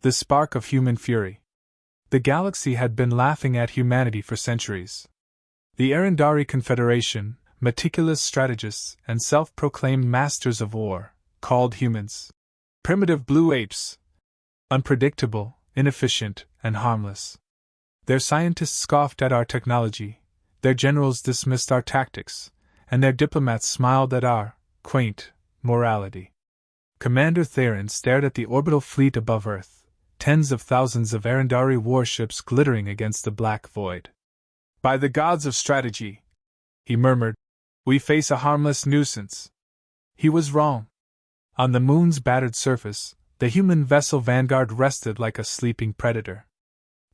The spark of human fury. The galaxy had been laughing at humanity for centuries. The Arendari Confederation, meticulous strategists and self-proclaimed masters of war, called humans primitive blue apes, unpredictable, inefficient, and harmless. Their scientists scoffed at our technology, their generals dismissed our tactics, and their diplomats smiled at our quaint morality. Commander Theron stared at the orbital fleet above Earth, tens of thousands of Arendari warships glittering against the black void. "By the gods of strategy," he murmured, "we face a harmless nuisance." He was wrong. On the moon's battered surface, the human vessel Vanguard rested like a sleeping predator.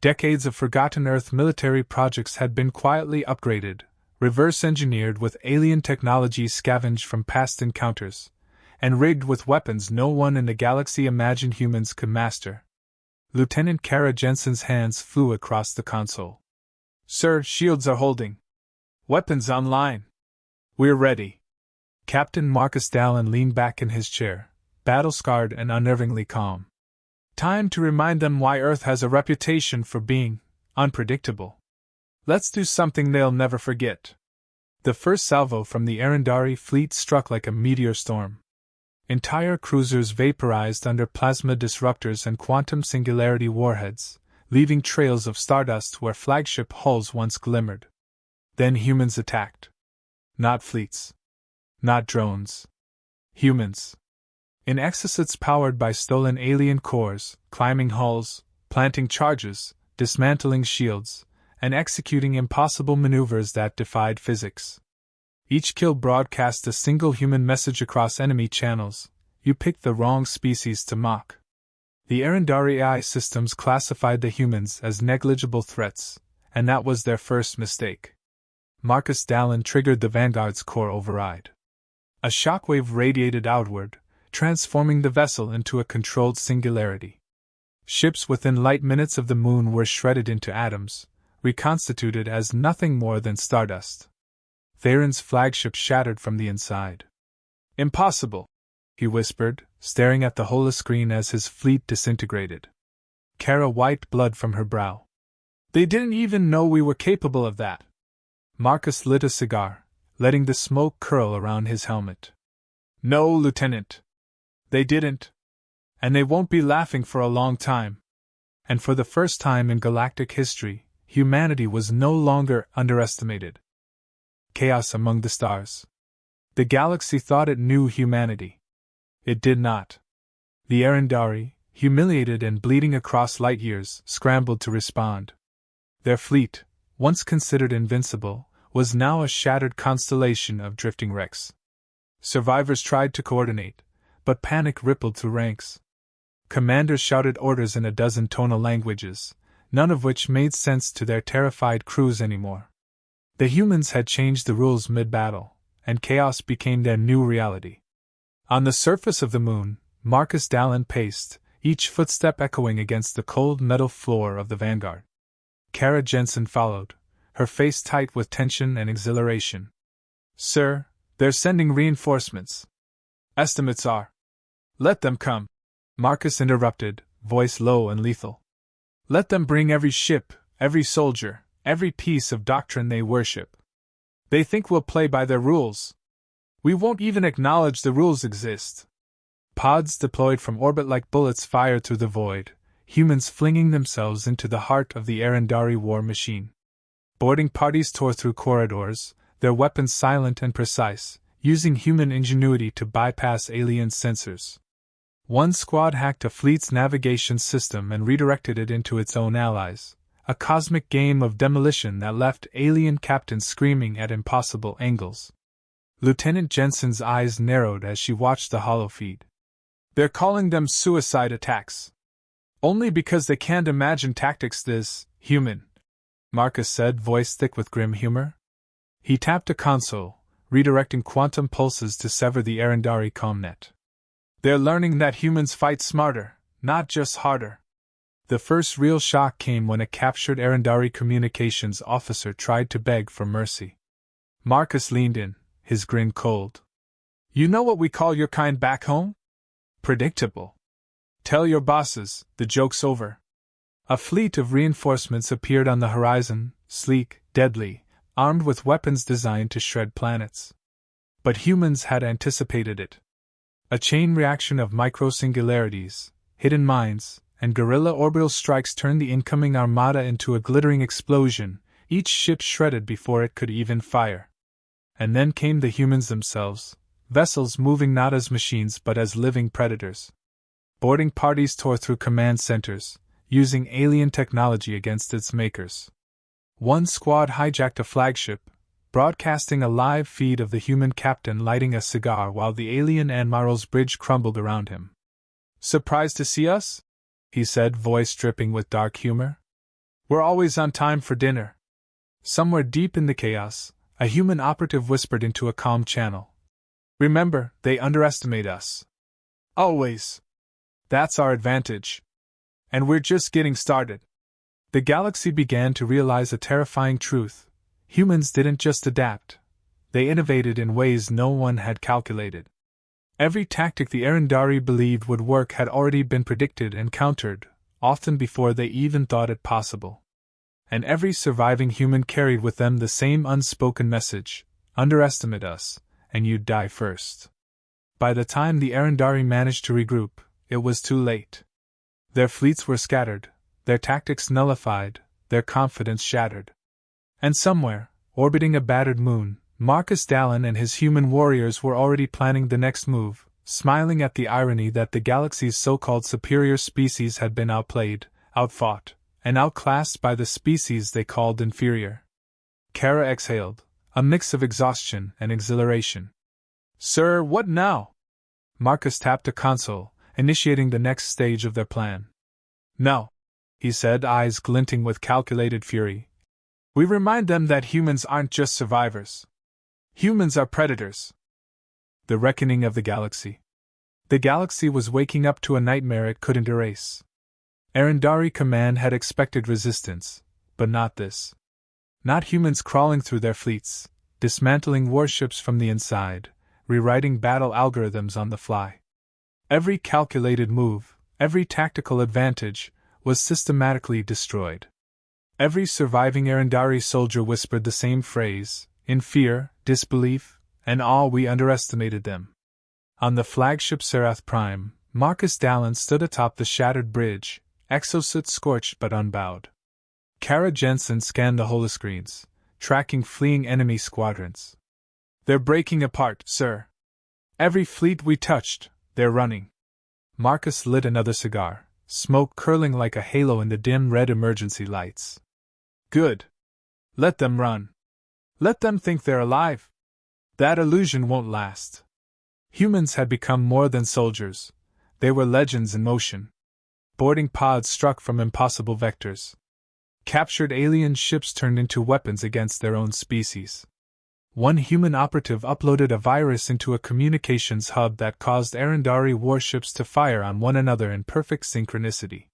Decades of forgotten Earth military projects had been quietly upgraded, reverse-engineered with alien technology scavenged from past encounters, and rigged with weapons no one in the galaxy imagined humans could master. Lieutenant Kara Jensen's hands flew across the console. "Sir, shields are holding. Weapons online. We're ready." Captain Marcus Dallin leaned back in his chair, battle-scarred and unnervingly calm. "Time to remind them why Earth has a reputation for being unpredictable. Let's do something they'll never forget." The first salvo from the Arendari fleet struck like a meteor storm. Entire cruisers vaporized under plasma disruptors and quantum singularity warheads, leaving trails of stardust where flagship hulls once glimmered. Then humans attacked. Not fleets. Not drones. Humans. In exosuits powered by stolen alien cores, climbing hulls, planting charges, dismantling shields, and executing impossible maneuvers that defied physics. Each kill broadcast a single human message across enemy channels: you picked the wrong species to mock. The Arendari AI systems classified the humans as negligible threats, and that was their first mistake. Marcus Dallin triggered the Vanguard's core override. A shockwave radiated outward, transforming the vessel into a controlled singularity. Ships within light minutes of the moon were shredded into atoms, reconstituted as nothing more than stardust. Theron's flagship shattered from the inside. "Impossible," he whispered, staring at the holoscreen as his fleet disintegrated. Kara wiped blood from her brow. "They didn't even know we were capable of that." Marcus lit a cigar, letting the smoke curl around his helmet. "No, Lieutenant. They didn't. And they won't be laughing for a long time." And for the first time in galactic history, humanity was no longer underestimated. Chaos among the stars. The galaxy thought it knew humanity. It did not. The Arendari, humiliated and bleeding across light years, scrambled to respond. Their fleet, once considered invincible, was now a shattered constellation of drifting wrecks. Survivors tried to coordinate, but panic rippled through ranks. Commanders shouted orders in a dozen tonal languages, none of which made sense to their terrified crews anymore. The humans had changed the rules mid-battle, and chaos became their new reality. On the surface of the moon, Marcus Dallin paced, each footstep echoing against the cold metal floor of the Vanguard. Kara Jensen followed, her face tight with tension and exhilaration. "Sir, they're sending reinforcements. Estimates are—" "Let them come," Marcus interrupted, voice low and lethal. "Let them bring every ship, every soldier, every piece of doctrine they worship. They think we'll play by their rules. We won't even acknowledge the rules exist." Pods deployed from orbit like bullets fired through the void, humans flinging themselves into the heart of the Arendari war machine. Boarding parties tore through corridors, their weapons silent and precise, using human ingenuity to bypass alien sensors. One squad hacked a fleet's navigation system and redirected it into its own allies, a cosmic game of demolition that left alien captains screaming at impossible angles. Lieutenant Jensen's eyes narrowed as she watched the holofeed. "They're calling them suicide attacks. Only because they can't imagine tactics this human," Marcus said, voice thick with grim humor. He tapped a console, redirecting quantum pulses to sever the Arendari comnet. "They're learning that humans fight smarter, not just harder." The first real shock came when a captured Arendari communications officer tried to beg for mercy. Marcus leaned in, his grin cold. "You know what we call your kind back home? Predictable. Tell your bosses, the joke's over. A fleet of reinforcements appeared on the horizon, sleek, deadly, armed with weapons designed to shred planets. But humans had anticipated it. A chain reaction of micro-singularities, hidden mines, and guerrilla orbital strikes turned the incoming armada into a glittering explosion, each ship shredded before it could even fire. And then came the humans themselves, vessels moving not as machines but as living predators. Boarding parties tore through command centers, using alien technology against its makers. One squad hijacked a flagship, broadcasting a live feed of the human captain lighting a cigar while the alien admiral's bridge crumbled around him. "Surprised to see us?" he said, voice dripping with dark humor. "We're always on time for dinner." Somewhere deep in the chaos, a human operative whispered into a calm channel. "Remember, they underestimate us. Always. That's our advantage. And we're just getting started." The galaxy began to realize a terrifying truth. Humans didn't just adapt. They innovated in ways no one had calculated. Every tactic the Arundari believed would work had already been predicted and countered, often before they even thought it possible. And every surviving human carried with them the same unspoken message: underestimate us, and you'd die first. By the time the Arundari managed to regroup, it was too late. Their fleets were scattered, their tactics nullified, their confidence shattered. And somewhere, orbiting a battered moon, Marcus Dallin and his human warriors were already planning the next move, smiling at the irony that the galaxy's so-called superior species had been outplayed, outfought, and outclassed by the species they called inferior. Kara exhaled, a mix of exhaustion and exhilaration. "Sir, what now?" Marcus tapped a console, initiating the next stage of their plan. "No," he said, eyes glinting with calculated fury. "We remind them that humans aren't just survivors. Humans are predators." The reckoning of the galaxy. The galaxy was waking up to a nightmare it couldn't erase. Arundari Command had expected resistance, but not this. Not humans crawling through their fleets, dismantling warships from the inside, rewriting battle algorithms on the fly. Every calculated move, every tactical advantage, was systematically destroyed. Every surviving Arundari soldier whispered the same phrase, in fear, disbelief, and awe: "We underestimated them." On the flagship Serath Prime, Marcus Dallin stood atop the shattered bridge, exosuit scorched but unbowed. Kara Jensen scanned the holoscreens, tracking fleeing enemy squadrons. "They're breaking apart, sir. Every fleet we touched, they're running." Marcus lit another cigar, smoke curling like a halo in the dim red emergency lights. "Good. Let them run. Let them think they're alive. That illusion won't last." Humans had become more than soldiers. They were legends in motion. Boarding pods struck from impossible vectors. Captured alien ships turned into weapons against their own species. One human operative uploaded a virus into a communications hub that caused Arundari warships to fire on one another in perfect synchronicity.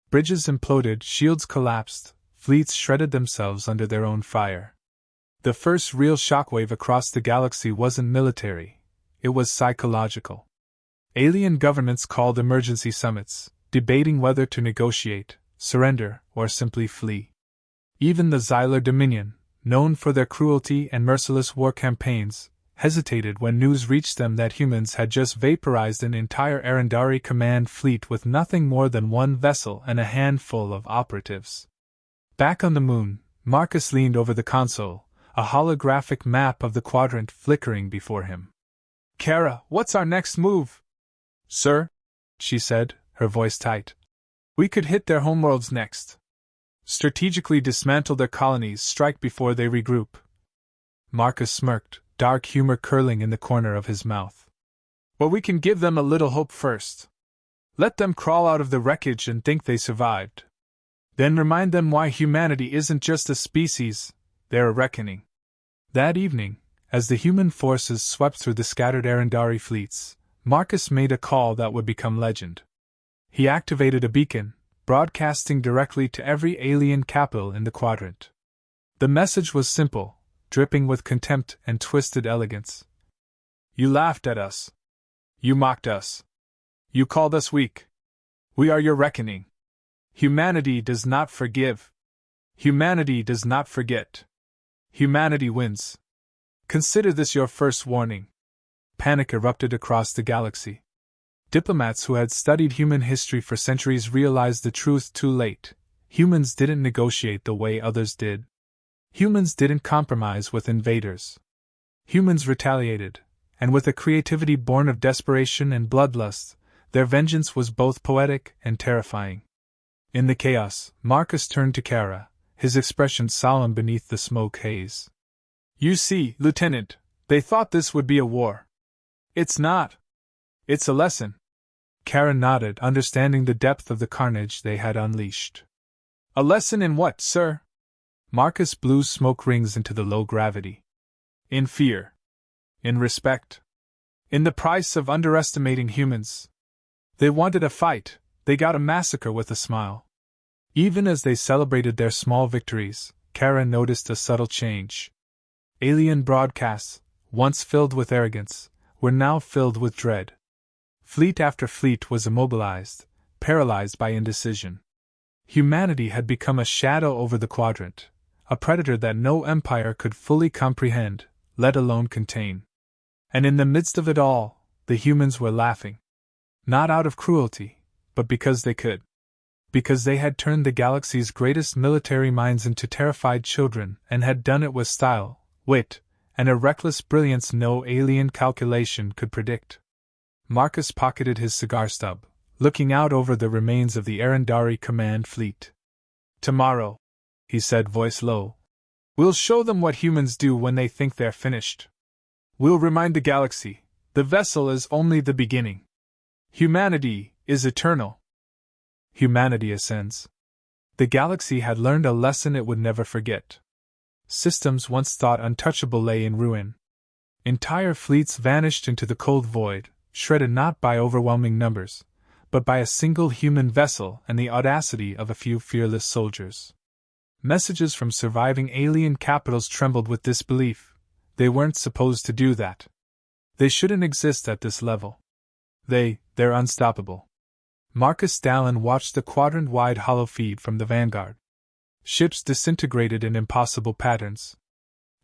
Bridges imploded, shields collapsed, fleets shredded themselves under their own fire. The first real shockwave across the galaxy wasn't military, it was psychological. Alien governments called emergency summits, debating whether to negotiate, surrender, or simply flee. Even the Xylar Dominion, known for their cruelty and merciless war campaigns, hesitated when news reached them that humans had just vaporized an entire Arundari command fleet with nothing more than one vessel and a handful of operatives. Back on the moon, Marcus leaned over the console, a holographic map of the quadrant flickering before him. "Kara, what's our next move?" "Sir," she said, her voice tight. "We could hit their homeworlds next. Strategically dismantle their colonies, strike before they regroup." Marcus smirked, dark humor curling in the corner of his mouth. "But we can give them a little hope first. Let them crawl out of the wreckage and think they survived. Then remind them why humanity isn't just a species, they're a reckoning." That evening, as the human forces swept through the scattered Arundari fleets, Marcus made a call that would become legend. He activated a beacon, broadcasting directly to every alien capital in the quadrant. The message was simple, dripping with contempt and twisted elegance. "You laughed at us. You mocked us. You called us weak. We are your reckoning. Humanity does not forgive. Humanity does not forget. Humanity wins. Consider this your first warning. Panic erupted across the galaxy. Diplomats who had studied human history for centuries realized the truth too late. Humans didn't negotiate the way others did. Humans didn't compromise with invaders. Humans retaliated, and with a creativity born of desperation and bloodlust, their vengeance was both poetic and terrifying. In the chaos, Marcus turned to Kara, his expression solemn beneath the smoke haze. You see, Lieutenant, they thought this would be a war. It's not. It's a lesson. Kara nodded, understanding the depth of the carnage they had unleashed. A lesson in what, sir? Marcus blew smoke rings into the low gravity. In fear. In respect. In the price of underestimating humans. They wanted a fight, they got a massacre with a smile. Even as they celebrated their small victories, Kara noticed a subtle change. Alien broadcasts, once filled with arrogance, were now filled with dread. Fleet after fleet was immobilized, paralyzed by indecision. Humanity had become a shadow over the quadrant, a predator that no empire could fully comprehend, let alone contain. And in the midst of it all, the humans were laughing. Not out of cruelty, but because they could. Because they had turned the galaxy's greatest military minds into terrified children and had done it with style, wit, and a reckless brilliance no alien calculation could predict. Marcus pocketed his cigar stub, looking out over the remains of the Arendari command fleet. Tomorrow, he said, voice low, we'll show them what humans do when they think they're finished. We'll remind the galaxy, the vessel is only the beginning. Humanity is eternal. Humanity ascends. The galaxy had learned a lesson it would never forget. Systems once thought untouchable lay in ruin. Entire fleets vanished into the cold void, shredded not by overwhelming numbers, but by a single human vessel and the audacity of a few fearless soldiers. Messages from surviving alien capitals trembled with disbelief. They weren't supposed to do that. They shouldn't exist at this level. They're unstoppable. Marcus Dallin watched the quadrant-wide hollow feed from the Vanguard. Ships disintegrated in impossible patterns.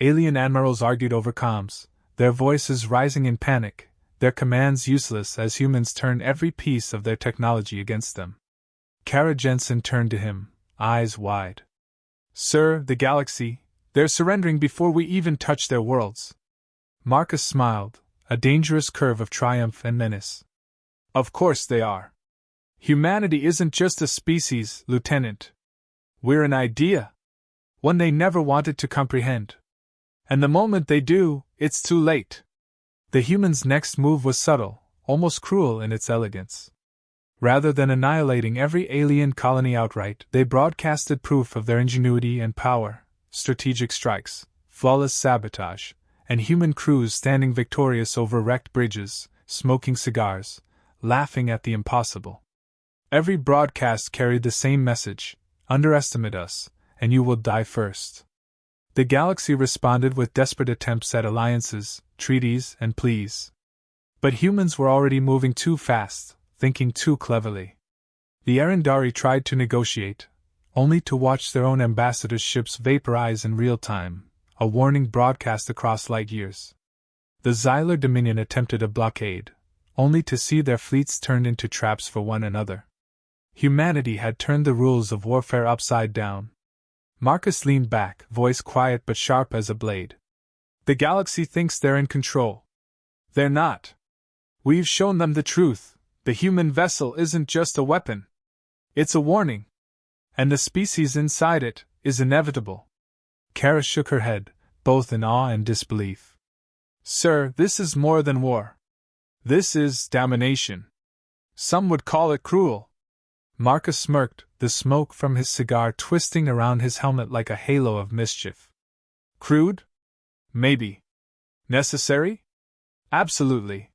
Alien admirals argued over comms, their voices rising in panic, their commands useless as humans turn every piece of their technology against them. Kara Jensen turned to him, eyes wide. Sir, the galaxy, they're surrendering before we even touch their worlds. Marcus smiled, a dangerous curve of triumph and menace. Of course they are. Humanity isn't just a species, Lieutenant. We're an idea. One they never wanted to comprehend. And the moment they do, it's too late. The humans' next move was subtle, almost cruel in its elegance. Rather than annihilating every alien colony outright, they broadcasted proof of their ingenuity and power, strategic strikes, flawless sabotage, and human crews standing victorious over wrecked bridges, smoking cigars, laughing at the impossible. Every broadcast carried the same message: underestimate us, and you will die first. The galaxy responded with desperate attempts at alliances, treaties, and pleas. But humans were already moving too fast, thinking too cleverly. The Arendari tried to negotiate, only to watch their own ambassadors' ships vaporize in real time, a warning broadcast across light years. The Xylar Dominion attempted a blockade, only to see their fleets turned into traps for one another. Humanity had turned the rules of warfare upside down. Marcus leaned back, voice quiet but sharp as a blade. The galaxy thinks they're in control. They're not. We've shown them the truth. The human vessel isn't just a weapon. It's a warning. And the species inside it is inevitable. Kara shook her head, both in awe and disbelief. Sir, this is more than war. This is domination. Some would call it cruel. Marcus smirked, the smoke from his cigar twisting around his helmet like a halo of mischief. Crude? Maybe. Necessary? Absolutely.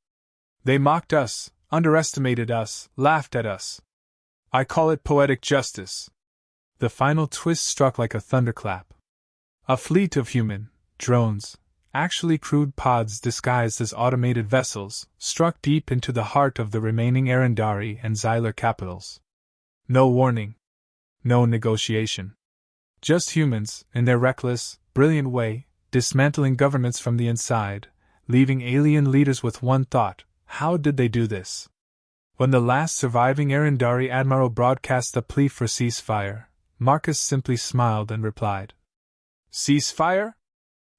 They mocked us, underestimated us, laughed at us. I call it poetic justice. The final twist struck like a thunderclap. A fleet of human drones, actually crude pods disguised as automated vessels, struck deep into the heart of the remaining Arendari and Xylar capitals. No warning. No negotiation. Just humans, in their reckless, brilliant way, dismantling governments from the inside, leaving alien leaders with one thought: how did they do this? When the last surviving Arundari admiral broadcast a plea for ceasefire, Marcus simply smiled and replied, "Ceasefire?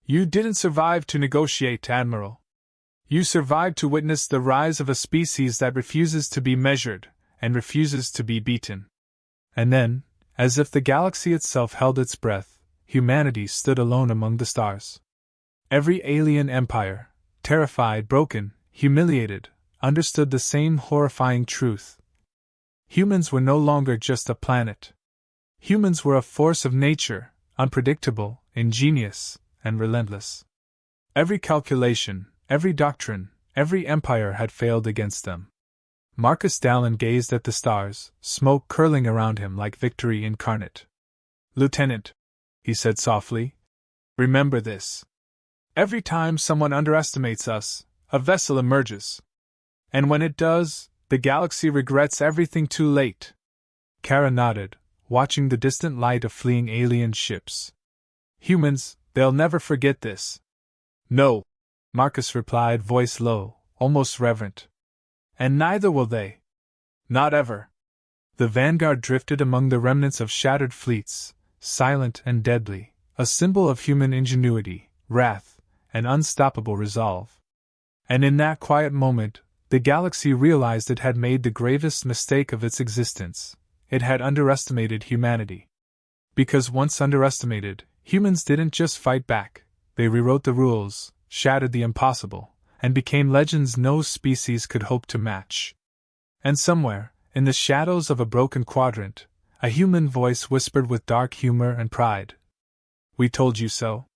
You didn't survive to negotiate, Admiral. You survived to witness the rise of a species that refuses to be measured and refuses to be beaten." And then, as if the galaxy itself held its breath, humanity stood alone among the stars. Every alien empire, terrified, broken, humiliated, understood the same horrifying truth. Humans were no longer just a planet. Humans were a force of nature, unpredictable, ingenious, and relentless. Every calculation, every doctrine, every empire had failed against them. Marcus Dallin gazed at the stars, smoke curling around him like victory incarnate. "Lieutenant," he said softly, "remember this. Every time someone underestimates us, a vessel emerges. And when it does, the galaxy regrets everything too late." Kara nodded, watching the distant light of fleeing alien ships. "Humans, they'll never forget this." "No," Marcus replied, voice low, almost reverent. "And neither will they. Not ever." The vanguard drifted among the remnants of shattered fleets, silent and deadly, a symbol of human ingenuity, wrath, and unstoppable resolve. And in that quiet moment, the galaxy realized it had made the gravest mistake of its existence. It had underestimated humanity. Because once underestimated, humans didn't just fight back, they rewrote the rules, shattered the impossible, and became legends no species could hope to match. And somewhere, in the shadows of a broken quadrant, a human voice whispered with dark humor and pride, "We told you so."